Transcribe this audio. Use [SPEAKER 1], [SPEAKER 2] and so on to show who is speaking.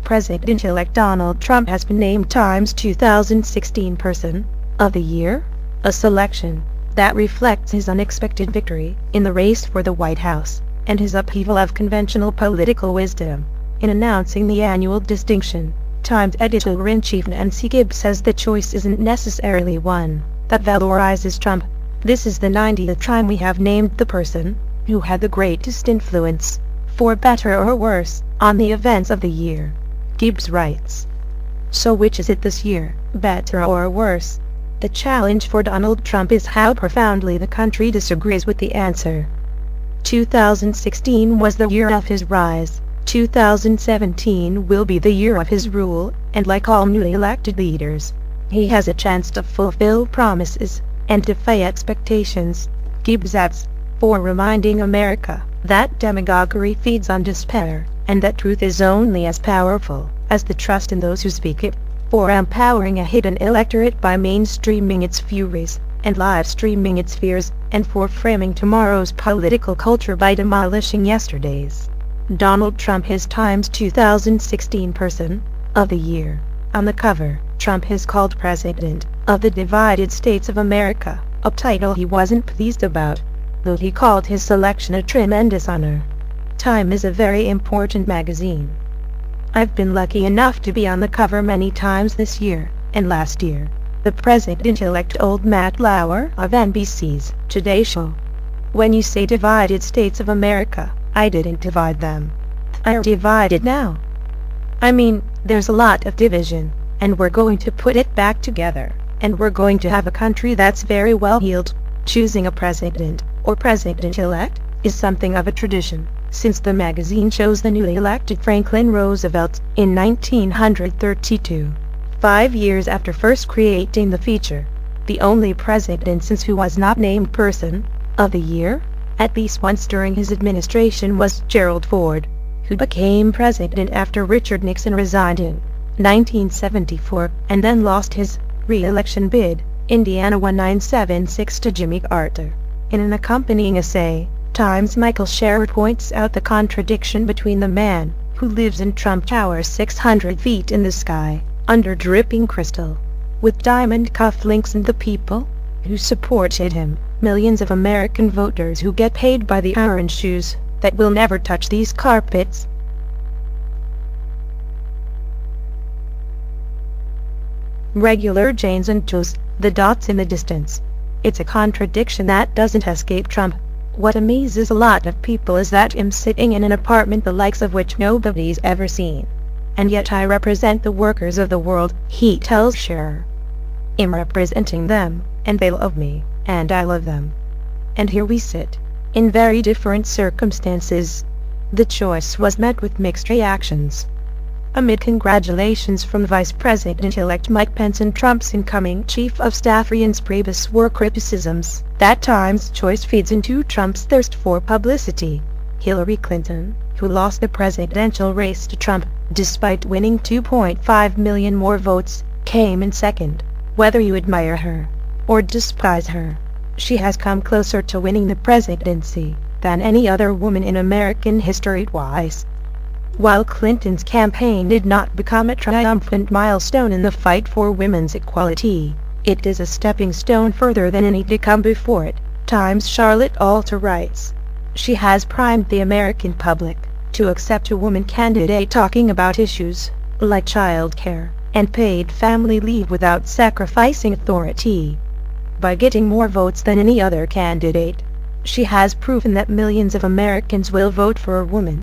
[SPEAKER 1] President-elect Donald Trump has been named Time's 2016 Person of the Year, a selection that reflects his unexpected victory in the race for the White House and his upheaval of conventional political wisdom. In announcing the annual distinction, Time's editor-in-chief Nancy Gibbs says the choice isn't necessarily one that valorizes Trump. This is the 90th time we have named the person who had the greatest influence, for better or worse, on the events of the year. Gibbs writes, "So which is it this year, better or worse? The challenge for Donald Trump is how profoundly the country disagrees with the answer. 2016 was the year of his rise. 2017 will be the year of his rule, and like all newly elected leaders, he has a chance to fulfill promises and defy expectations." Gibbs adds, "For reminding America that demagoguery feeds on despair, and that truth is only as powerful as the trust in those who speak it, for empowering a hidden electorate by mainstreaming its furies and live streaming its fears, and for framing tomorrow's political culture by demolishing yesterday's." Donald Trump is Time's 2016 Person of the Year. On the cover, Trump is called President of the Divided States of America, a title he wasn't pleased about, though he called his selection a tremendous honor. Time is a very important magazine. I've been lucky enough to be on the cover many times this year and last year. The president-elect old Matt Lauer of NBC's Today Show. When you say divided states of America, I didn't divide them. They're divided now. I mean, there's a lot of division, and we're going to put it back together, and we're going to have a country that's very well heeled. Choosing a president or president-elect is something of a tradition, since the magazine chose the newly elected Franklin Roosevelt in 1932. 5 years after first creating the feature, the only president since who was not named Person of the Year, at least once during his administration, was Gerald Ford, who became president after Richard Nixon resigned in 1974 and then lost his re-election bid. Indiana 1976 to Jimmy Carter. In an accompanying essay, Time's Michael Scherer points out the contradiction between the man who lives in Trump Tower 600 feet in the sky, under dripping crystal, with diamond cufflinks, and the people who supported him, millions of American voters who get paid by the hour in shoes that will never touch these carpets. Regular Janes and Joes, the dots in the distance. It's a contradiction that doesn't escape Trump. What amazes a lot of people is that I'm sitting in an apartment the likes of which nobody's ever seen. And yet I represent the workers of the world, he tells Scherer. I'm representing them, and they love me, and I love them. And here we sit, in very different circumstances. The choice was met with mixed reactions. Amid congratulations from Vice President-elect Mike Pence and Trump's incoming Chief of Staff Reince Priebus were criticisms that Time's choice feeds into Trump's thirst for publicity. Hillary Clinton, who lost the presidential race to Trump, despite winning 2.5 million more votes, came in second. Whether you admire her or despise her, she has come closer to winning the presidency than any other woman in American history twice. While Clinton's campaign did not become a triumphant milestone in the fight for women's equality, it is a stepping stone further than any to come before it. Time's Charlotte Alter writes, "She has primed the American public to accept a woman candidate talking about issues like child care and paid family leave without sacrificing authority. By getting more votes than any other candidate, she has proven that millions of Americans will vote for a woman